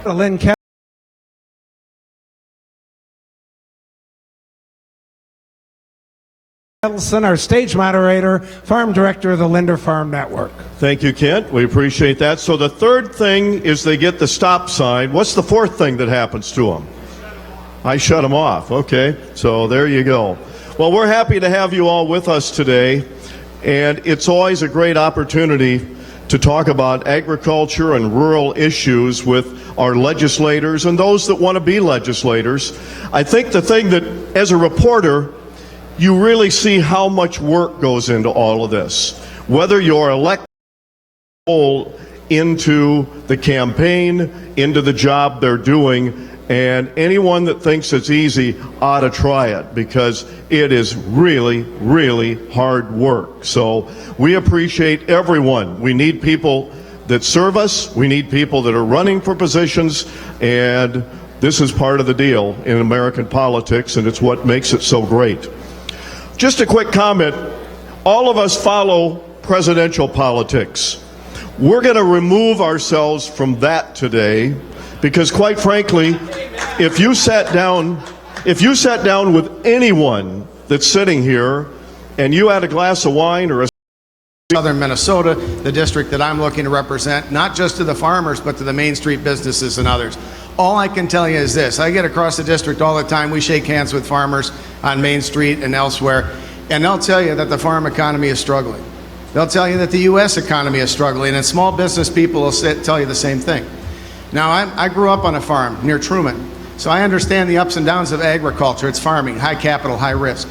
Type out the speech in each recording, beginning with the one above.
Lynn, our stage moderator, farm director of the Linder Farm Network. Thank you, Kent. We appreciate that. So the third thing is they get the stop sign. What's the fourth thing that happens to them? I shut them off. Okay, so there you go. Well, we're happy to have you all with us today, and it's always a great opportunity to talk about agriculture and rural issues with our legislators and those that want to be legislators. I think the thing that, as a reporter, you really see how much work goes into all of this. Whether you're elected into the campaign, into the job they're doing, and anyone that thinks it's easy ought to try it, because it is really, really hard work. So we appreciate everyone. We need people that serve us. We need people that are running for positions, and this is part of the deal in American politics, and it's what makes it so great. Just a quick comment. All of us follow presidential politics. We're going to remove ourselves from that today, because quite frankly, if you sat down with anyone that's sitting here and you had a glass of wine or a Southern Minnesota, the district that I'm looking to represent, not just to the farmers, but to the Main Street businesses and others. All I can tell you is this: I get across the district all the time. We shake hands with farmers on Main Street and elsewhere, and they'll tell you that the farm economy is struggling. They'll tell you that the U.S. economy is struggling, and small business people will tell you the same thing. Now, I grew up on a farm near Truman, so I understand the ups and downs of agriculture. It's farming, high capital, high risk.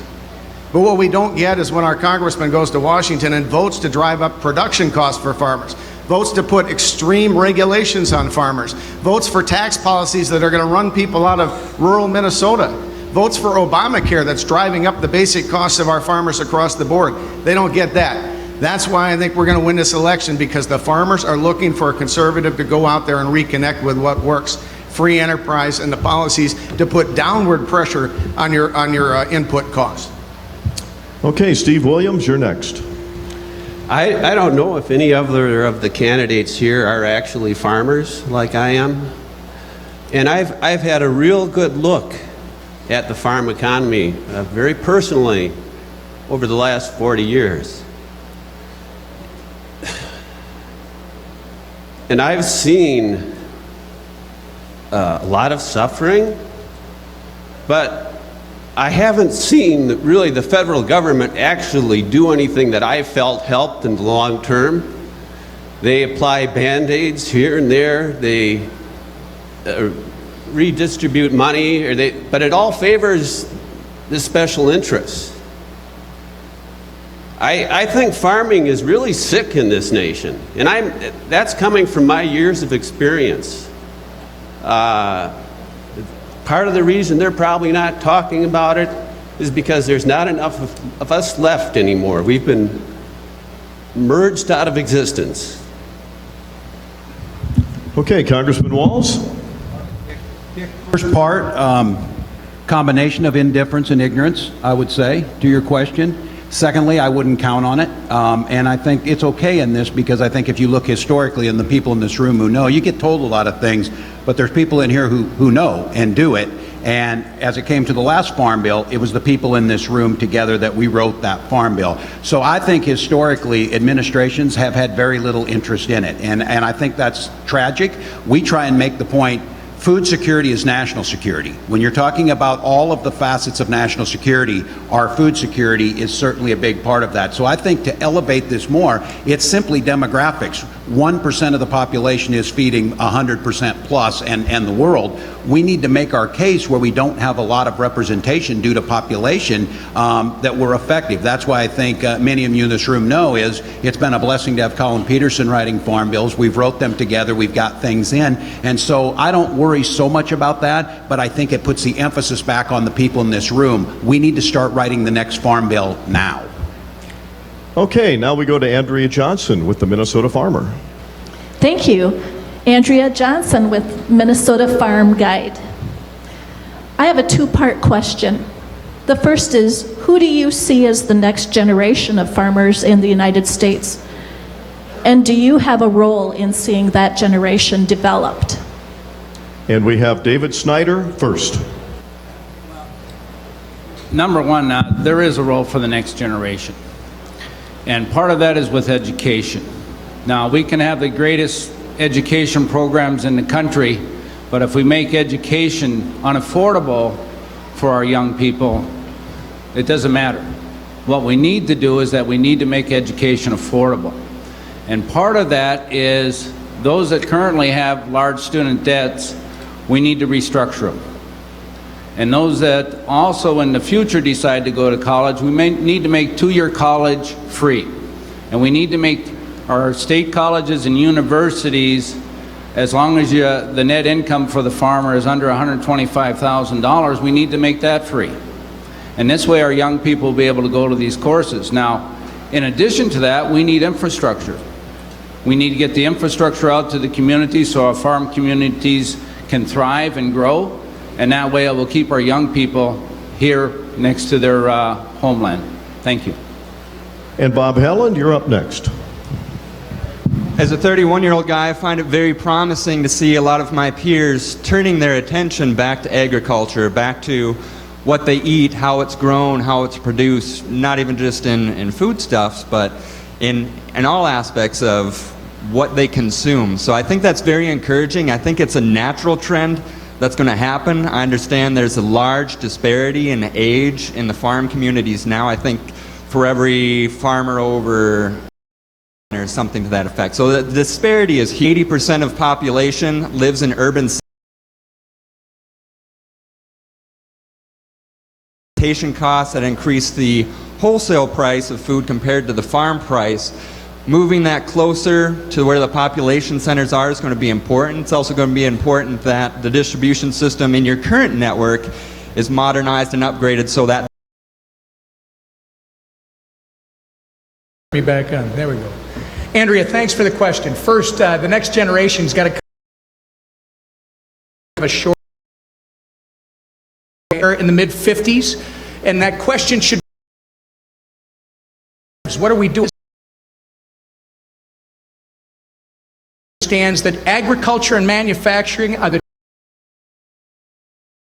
But what we don't get is when our congressman goes to Washington and votes to drive up production costs for farmers, votes to put extreme regulations on farmers, votes for tax policies that are going to run people out of rural Minnesota, votes for Obamacare that's driving up the basic costs of our farmers across the board. They don't get that. That's why I think we're going to win this election, because the farmers are looking for a conservative to go out there and reconnect with what works. Free enterprise and the policies to put downward pressure on your input costs. Okay, Steve Williams, you're next. I don't know if any other of the candidates here are actually farmers like I am. And I've had a real good look at the farm economy very personally over the last 40 years. And I've seen a lot of suffering, but I haven't seen really the federal government actually do anything that I felt helped in the long term. They apply Band-Aids here and there, they redistribute money, but it all favors the special interests. I think farming is really sick in this nation, and that's coming from my years of experience. Part of the reason they're probably not talking about it is because there's not enough of us left anymore. We've been merged out of existence. Okay, Congressman Walz. First part, combination of indifference and ignorance, I would say, to your question. Secondly, I wouldn't count on it, and I think it's okay in this, because I think if you look historically, and the people in this room who know, you get told a lot of things, but there's people in here who know and do it. And as it came to the last farm bill, it was the people in this room together that we wrote that farm bill. So I think historically administrations have had very little interest in it, and I think that's tragic. We try and make the point, food security is national security. When you're talking about all of the facets of national security, our food security is certainly a big part of that. So I think to elevate this more, it's simply demographics. 1% of the population is feeding 100% plus and the world. We need to make our case where we don't have a lot of representation due to population that we're effective. That's why I think many of you in this room know is it's been a blessing to have Collin Peterson writing farm bills. We've wrote them together, we've got things in, and so I don't worry so much about that, but I think it puts the emphasis back on the people in this room. We need to start writing the next farm bill now. Okay, now we go to Andrea Johnson with the Minnesota Farmer. Thank you. Andrea Johnson with Minnesota Farm Guide. I have a two-part question. The first is, who do you see as the next generation of farmers in the United States? And do you have a role in seeing that generation developed? And we have David Snyder first. Number one, there is a role for the next generation. And part of that is with education. Now, we can have the greatest education programs in the country, but if we make education unaffordable for our young people, it doesn't matter. What we need to do is that we need to make education affordable. And part of that is those that currently have large student debts, we need to restructure them. And those that also in the future decide to go to college, we may need to make two-year college free. And we need to make our state colleges and universities, as long as the net income for the farmer is under $125,000, we need to make that free. And this way our young people will be able to go to these courses. Now, in addition to that, we need infrastructure. We need to get the infrastructure out to the community so our farm communities can thrive and grow, and that way it will keep our young people here next to their homeland. Thank you. And Bob Helland, you're up next. As a 31-year-old guy, I find it very promising to see a lot of my peers turning their attention back to agriculture, back to what they eat, how it's grown, how it's produced, not even just in foodstuffs, but in all aspects of what they consume. So I think that's very encouraging. I think it's a natural trend that's going to happen. I understand there's a large disparity in age in the farm communities now. I think for every farmer over or something to that effect. So the disparity is 80% of population lives in urban costs that increase the wholesale price of food compared to the farm price. Moving that closer to where the population centers are is going to be important. It's also going to be important that the distribution system in your current network is modernized and upgraded so that me back on. There we go. Andrea, thanks for the question. First, the next generation's got to have a short in the mid-50s, and that question should be, what are we doing? Understands that agriculture and manufacturing are the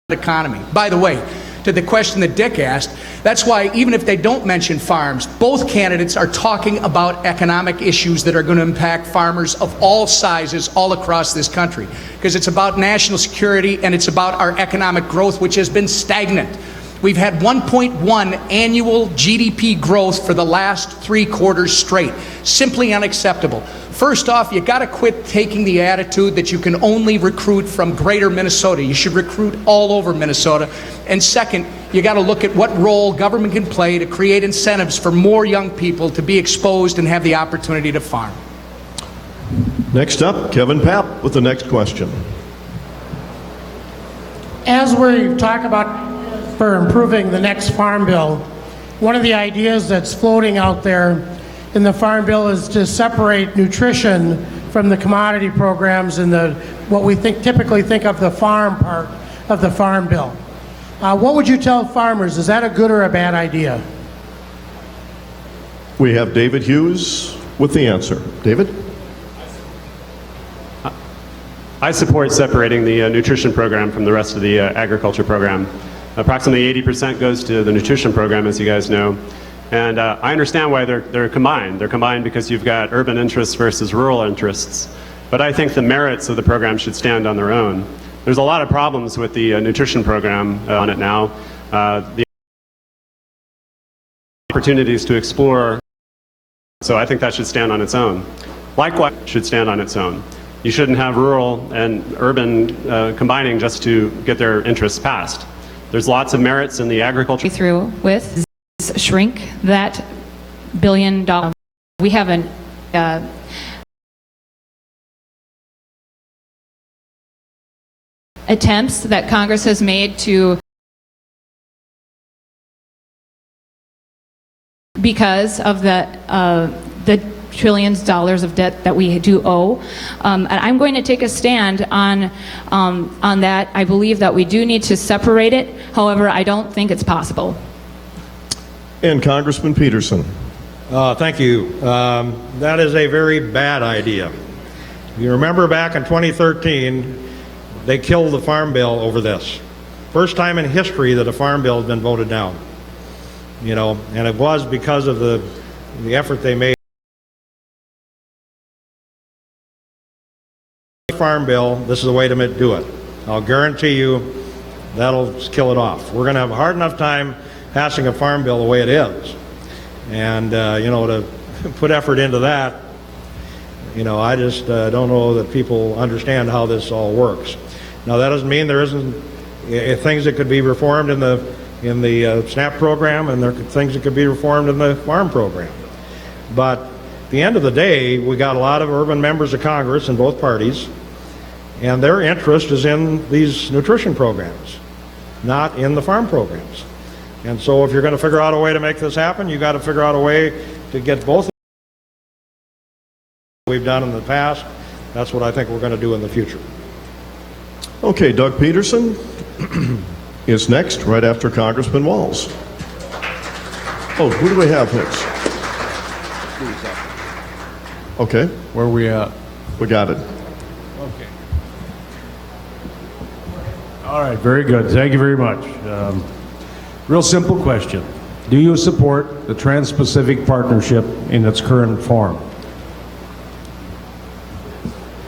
economy. By the way, to the question that Dick asked, that's why even if they don't mention farms, both candidates are talking about economic issues that are going to impact farmers of all sizes all across this country. Because it's about national security and it's about our economic growth, which has been stagnant. We've had 1.1 annual GDP growth for the last 3 quarters straight. Simply unacceptable. First off, you got to quit taking the attitude that you can only recruit from greater Minnesota. You should recruit all over Minnesota. And second, you got to look at what role government can play to create incentives for more young people to be exposed and have the opportunity to farm. Next up, Kevin Papp with the next question. As we talk about for improving the next farm bill, one of the ideas that's floating out there in the farm bill is to separate nutrition from the commodity programs and what we typically think of the farm part of the farm bill. What would you tell farmers? Is that a good or a bad idea? We have David Hughes with the answer. David? I support separating the nutrition program from the rest of the agriculture program. Approximately 80% goes to the nutrition program, as you guys know. And I understand why they're combined. They're combined because you've got urban interests versus rural interests. But I think the merits of the program should stand on their own. There's a lot of problems with the nutrition program on it now. The opportunities to explore, so I think that should stand on its own. Likewise, should stand on its own. You shouldn't have rural and urban combining just to get their interests passed. There's lots of merits in the agriculture. Through with shrink that $1 billion. We have an attempts that Congress has made to, because of the trillions of dollars of debt that we do owe. And I'm going to take a stand on that. I believe that we do need to separate it. However, I don't think it's possible. And Congressman Peterson. Thank you. That is a very bad idea. You remember back in 2013, they killed the farm bill over this. First time in history that a farm bill has been voted down. You know, and it was because of the effort they made. Farm bill, this is the way to do it. I'll guarantee you that'll kill it off. We're going to have a hard enough time passing a farm bill the way it is. And, you know, to put effort into that, you know, I just don't know that people understand how this all works. Now, that doesn't mean there isn't things that could be reformed in the SNAP program, and there are things that could be reformed in the farm program. But at the end of the day, we got a lot of urban members of Congress in both parties, and their interest is in these nutrition programs, not in the farm programs. And so if you're going to figure out a way to make this happen, you got to figure out a way to get both we've done in the past. That's what I think we're going to do in the future. Okay, Doug Peterson is next, right after Congressman Walz. Oh, who do we have next? Okay. Where are we at? We got it. Okay. All right, very good. Thank you very much. Real simple question. Do you support the Trans-Pacific Partnership in its current form?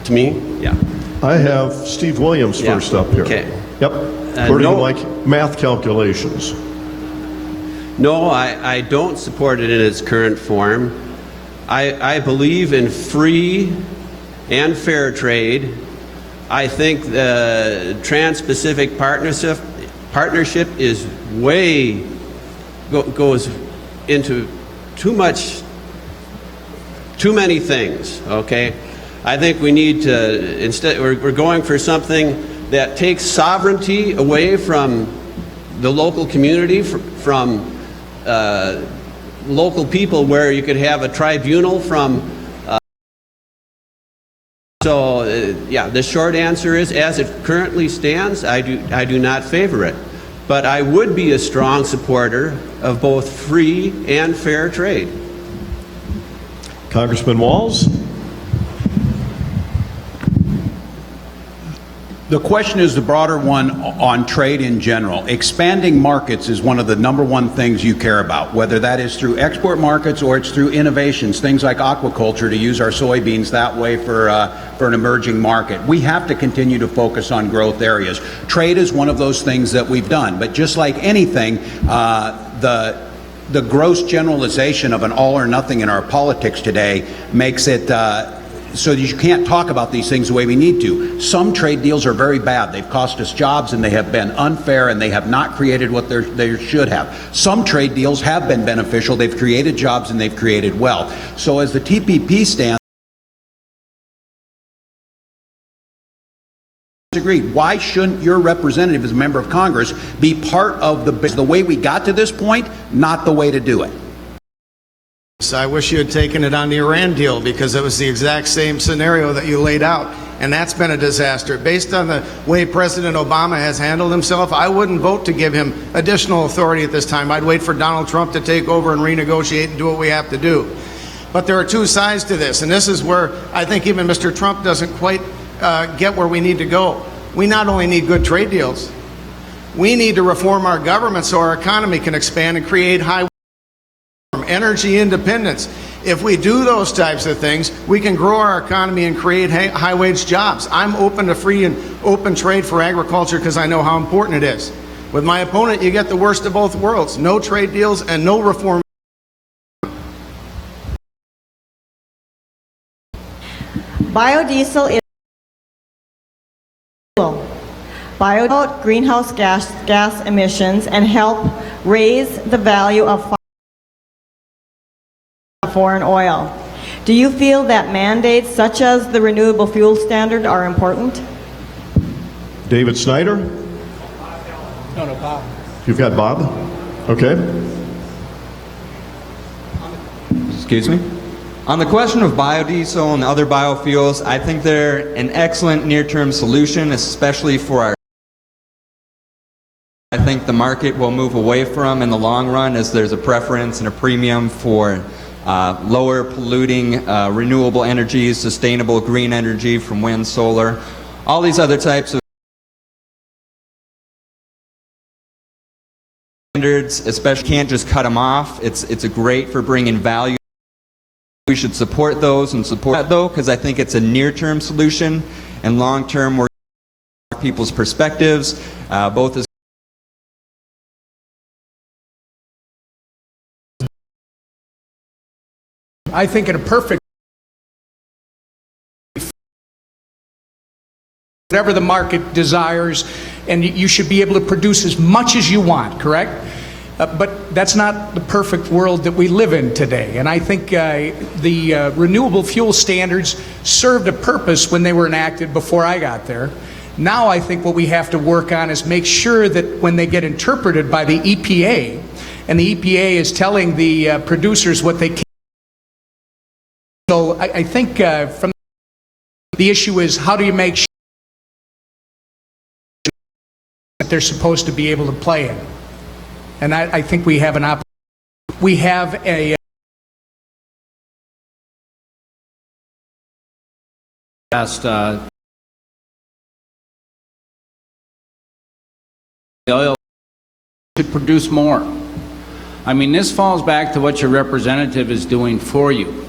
To me, yeah. I have Steve Williams first up here. Okay. Yep. According no. to my math calculations. No, I don't support it in its current form. I believe in free and fair trade. I think the Trans-Pacific Partnership is goes into too many things, okay? I think we need to, instead, we're going for something that takes sovereignty away from the local community, from local people, where you could have a tribunal from. Yeah, the short answer is, as it currently stands, I do not favor it. But I would be a strong supporter of both free and fair trade. Congressman Walz? The question is the broader one on trade in general. Expanding markets is one of the #1 things you care about, whether that is through export markets or it's through innovations, things like aquaculture, to use our soybeans that way for an emerging market. We have to continue to focus on growth areas. Trade is one of those things that we've done, but just like anything, the gross generalization of an all or nothing in our politics today makes it so that you can't talk about these things the way we need to. Some trade deals are very bad. They've cost us jobs, and they have been unfair, and they have not created what they should have. Some trade deals have been beneficial. They've created jobs, and they've created wealth. So as the TPP stands, agreed. Why shouldn't your representative as a member of Congress be part of the way we got to this point, not the way to do it? I wish you had taken it on the Iran deal, because it was the exact same scenario that you laid out, and that's been a disaster. Based on the way President Obama has handled himself, I wouldn't vote to give him additional authority at this time. I'd wait for Donald Trump to take over and renegotiate and do what we have to do. But there are two sides to this, and this is where I think even Mr. Trump doesn't quite get where we need to go. We not only need good trade deals, we need to reform our government so our economy can expand and create high energy independence. If we do those types of things, we can grow our economy and create high-wage jobs. I'm open to free and open trade for agriculture because I know how important it is. With my opponent, you get the worst of both worlds. No trade deals and no reform. Biodiesel is biodiesel greenhouse gas emissions and help raise the value of foreign oil. Do you feel that mandates such as the renewable fuel standard are important? David Snyder? No, Bob. You've got Bob? Okay. Excuse me? On the question of biodiesel and other biofuels, I think they're an excellent near-term solution, especially for our. I think the market will move away from in the long run, as there's a preference and a premium for lower polluting renewable energies, sustainable green energy from wind, solar, all these other types of standards, especially can't just cut them off. It's great for bringing value. We should support those and support that though, because I think it's a near-term solution, and long-term we're people's perspectives, both as I think in a perfect, whatever the market desires, and you should be able to produce as much as you want, correct? But that's not the perfect world that we live in today. And I think the renewable fuel standards served a purpose when they were enacted before I got there. Now I think what we have to work on is make sure that when they get interpreted by the EPA, and the EPA is telling the producers what they can. So I think from the issue is how do you make sure that they're supposed to be able to play in? And I think we have an opportunity. We have a the oil should produce more. I mean, this falls back to what your representative is doing for you.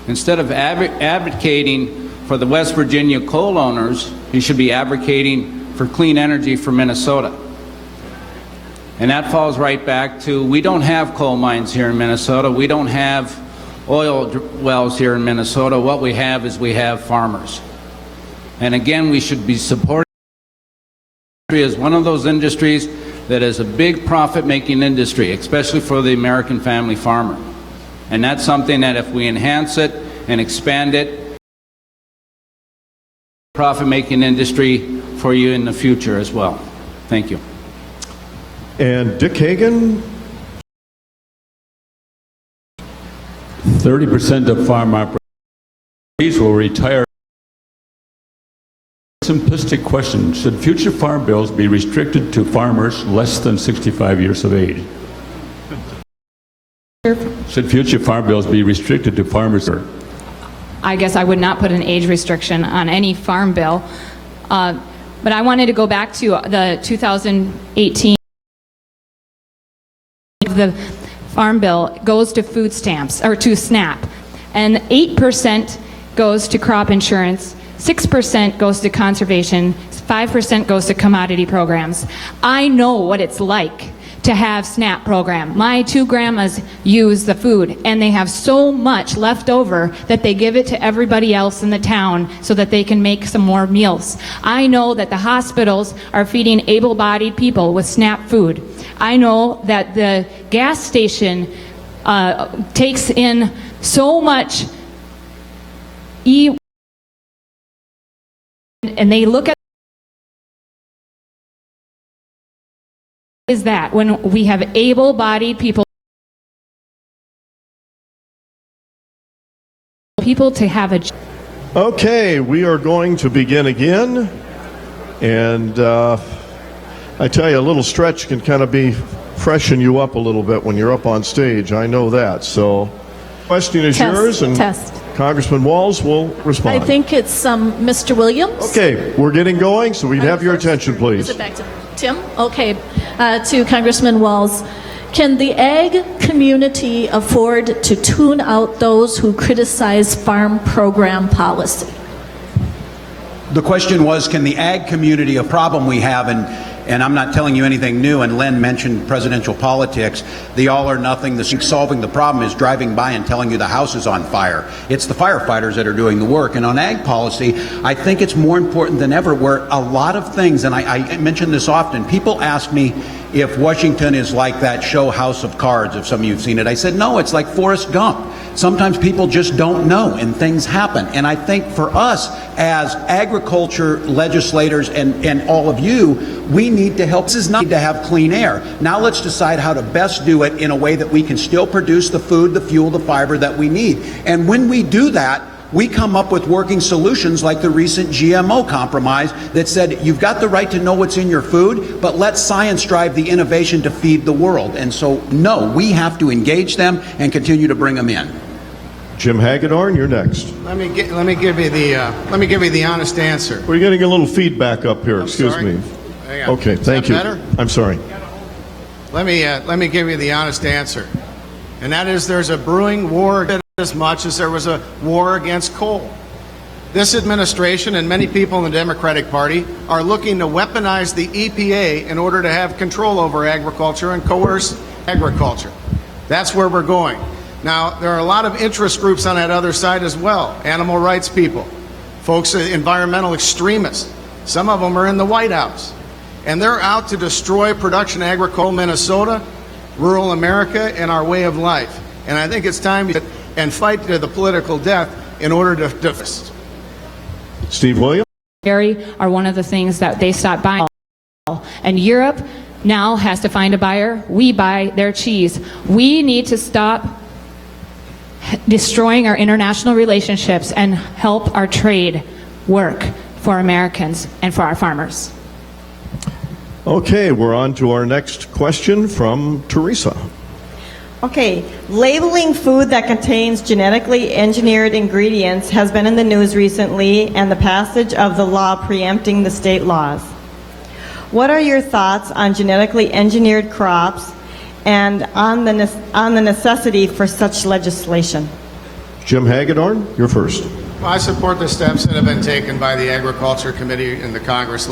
Instead of advocating for the West Virginia coal owners, he should be advocating for clean energy for Minnesota. And that falls right back to, we don't have coal mines here in Minnesota. We don't have oil wells here in Minnesota. What we have is we have farmers. And again, we should be supporting as one of those industries that is a big profit-making industry, especially for the American family farmer. And that's something that if we enhance it and expand it, profit-making industry for you in the future as well. Thank you. And Dick Hagan? 30% of farm operators will retire. Simplistic question, should future farm bills be restricted to farmers less than 65 years of age? Should future farm bills be restricted to farmers? I guess I would not put an age restriction on any farm bill. But I wanted to go back to the 2018. The farm bill goes to food stamps, or to SNAP, and 8% goes to crop insurance, 6% goes to conservation, 5% goes to commodity programs. I know what it's like to have SNAP program. My two grandmas use the food, and they have so much left over that they give it to everybody else in the town so that they can make some more meals. I know that the hospitals are feeding able-bodied people with SNAP food. I know that the gas station takes in so much and they look at is that when we have able-bodied people to have a Okay, we are going to begin again, and I tell you, a little stretch can kind of freshen you up a little bit when you're up on stage. I know that. So, question is yours, and Congressman Walz will respond. I think it's Mr. Williams. Okay, we're getting going, so we'd have your attention, please. Is it back to Tim? Okay, to Congressman Walz. Can the ag community afford to tune out those who criticize farm program policy? The question was, can the ag community, a problem we have, and I'm not telling you anything new, and Lynn mentioned presidential politics, the all or nothing, solving the problem is driving by and telling you the house is on fire. It's the firefighters that are doing the work. And on ag policy, I think it's more important than ever, where a lot of things, and I mention this often, people ask me if Washington is like that show House of Cards, if some of you have seen it. I said, no, it's like Forrest Gump. Sometimes people just don't know and things happen. And I think for us as agriculture legislators and all of you, we need to help. This is not to have clean air. Now let's decide how to best do it in a way that we can still produce the food, the fuel, the fiber that we need. And when we do that, we come up with working solutions like the recent GMO compromise that said you've got the right to know what's in your food, but let science drive the innovation to feed the world. And so, no, we have to engage them and continue to bring them in. Jim Hagedorn, you're next. Let me give you the honest answer. We're getting a little feedback up here. Excuse me. Hang on. Okay, Is thank that you. Better? I'm sorry. Let me give you the honest answer. And that is there's a brewing war as much as there was a war against coal. This administration and many people in the Democratic Party are looking to weaponize the EPA in order to have control over agriculture and coerce agriculture. That's where we're going. Now, there are a lot of interest groups on that other side as well. Animal rights people, folks, environmental extremists. Some of them are in the White House. And they're out to destroy production agriculture in Minnesota, rural America, and our way of life. And I think it's time to fight to the political death in order to defend. Steve Williams? Dairy are one of the things that they stopped buying. And Europe now has to find a buyer. We buy their cheese. We need to stop destroying our international relationships and help our trade work for Americans and for our farmers. Okay, we're on to our next question from Teresa. Okay, labeling food that contains genetically engineered ingredients has been in the news recently, and the passage of the law preempting the state laws. What are your thoughts on genetically engineered crops and on the necessity for such legislation? Jim Hagedorn, you're first. Well, I support the steps that have been taken by the Agriculture Committee in the Congress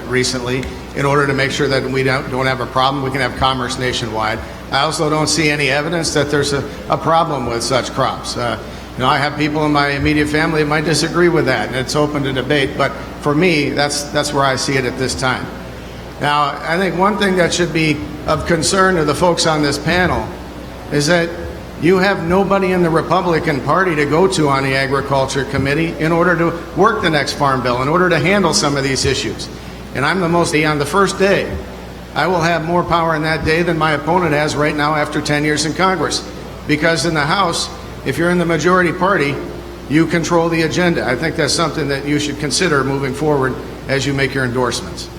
recently in order to make sure that we don't have a problem. We can have commerce nationwide. I also don't see any evidence that there's a problem with such crops. I have people in my immediate family that might disagree with that, and it's open to debate. But for me, that's where I see it at this time. Now, I think one thing that should be of concern to the folks on this panel is that you have nobody in the Republican Party to go to on the Agriculture Committee in order to work the next farm bill, in order to handle some of these issues. And I'm on the first day. I will have more power in that day than my opponent has right now after 10 years in Congress. Because in the House, if you're in the majority party, you control the agenda. I think that's something that you should consider moving forward as you make your endorsements.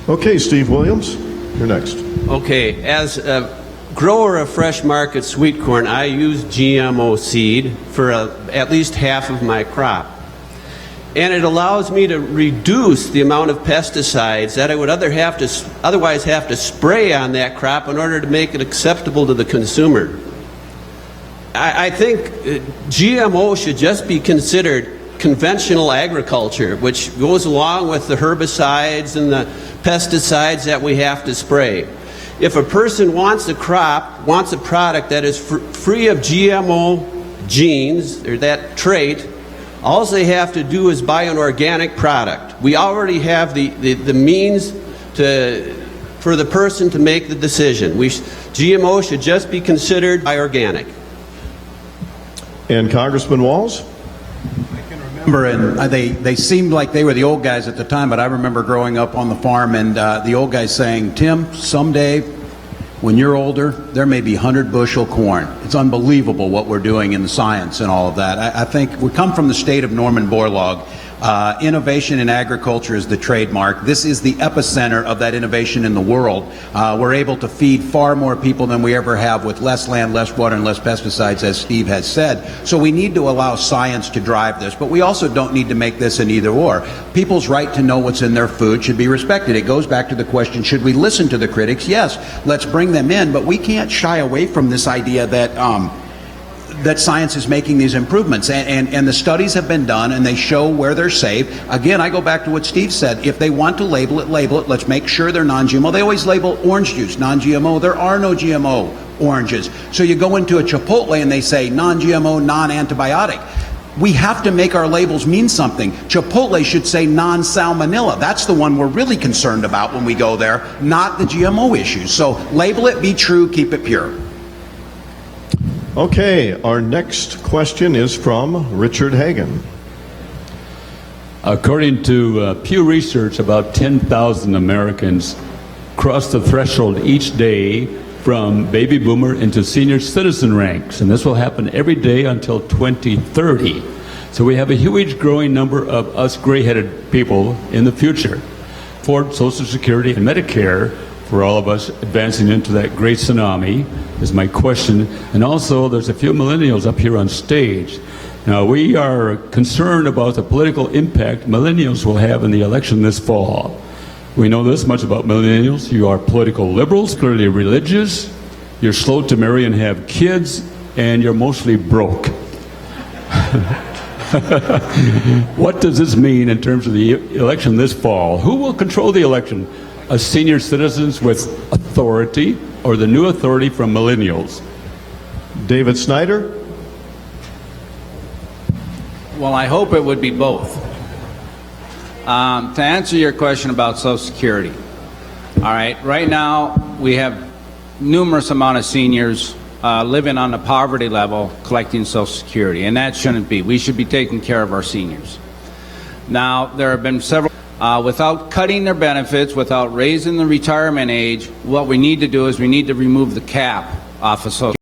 Okay, Steve Williams, you're next. Okay, as a grower of fresh market sweet corn, I use GMO seed for at least half of my crop. And it allows me to reduce the amount of pesticides that I would otherwise have to spray on that crop in order to make it acceptable to the consumer. I think GMO should just be considered conventional agriculture, which goes along with the herbicides and the pesticides that we have to spray. If a person wants a product that is free of GMO genes, or that trait, all they have to do is buy an organic product. We already have the means for the person to make the decision. GMO should just be considered organic. And Congressman Walz? Remember, and they seemed like they were the old guys at the time, but I remember growing up on the farm and the old guys saying, Tim, someday when you're older, there may be 100 bushel corn. It's unbelievable what we're doing in the science and all of that. I think we come from the state of Norman Borlaug. Innovation in agriculture is the trademark. This is the epicenter of that innovation in the world. We're able to feed far more people than we ever have with less land, less water, and less pesticides, as Steve has said. So we need to allow science to drive this, but we also don't need to make this an either-or. People's right to know what's in their food should be respected. It goes back to the question, should we listen to the critics? Yes, let's bring them in, but we can't shy away from this idea that that science is making these improvements, and the studies have been done and they show where they're safe. Again, I go back to what Steve said. If they want to label it, label it. Let's make sure they're non-GMO. They always label orange juice non-GMO. There are no GMO oranges. So you go into a Chipotle and they say non-GMO, non-antibiotic. We have to make our labels mean something. Chipotle should say non-salmonella. That's the one we're really concerned about when we go there, not the GMO issues. So label it, be true, keep it pure. Okay, our next question is from Richard Hagan. According to Pew Research, about 10,000 Americans cross the threshold each day from baby boomer into senior citizen ranks, and this will happen every day until 2030. So we have a huge growing number of us gray-headed people in the future. For Social Security and Medicare, for all of us advancing into that great tsunami, is my question. And also, there's a few millennials up here on stage. Now, we are concerned about the political impact millennials will have in the election this fall. We know this much about millennials. You are political liberals, clearly religious, you're slow to marry and have kids, and you're mostly broke. What does this mean in terms of the election this fall? Who will control the election? Us senior citizens with authority or the new authority from millennials? David Snyder? Well, I hope it would be both. To answer your question about Social Security, all right, right now we have numerous amount of seniors living on the poverty level collecting Social Security, and that shouldn't be. We should be taking care of our seniors. Now, there have been several, without cutting their benefits, without raising the retirement age, what we need to do is we need to remove the cap off of Social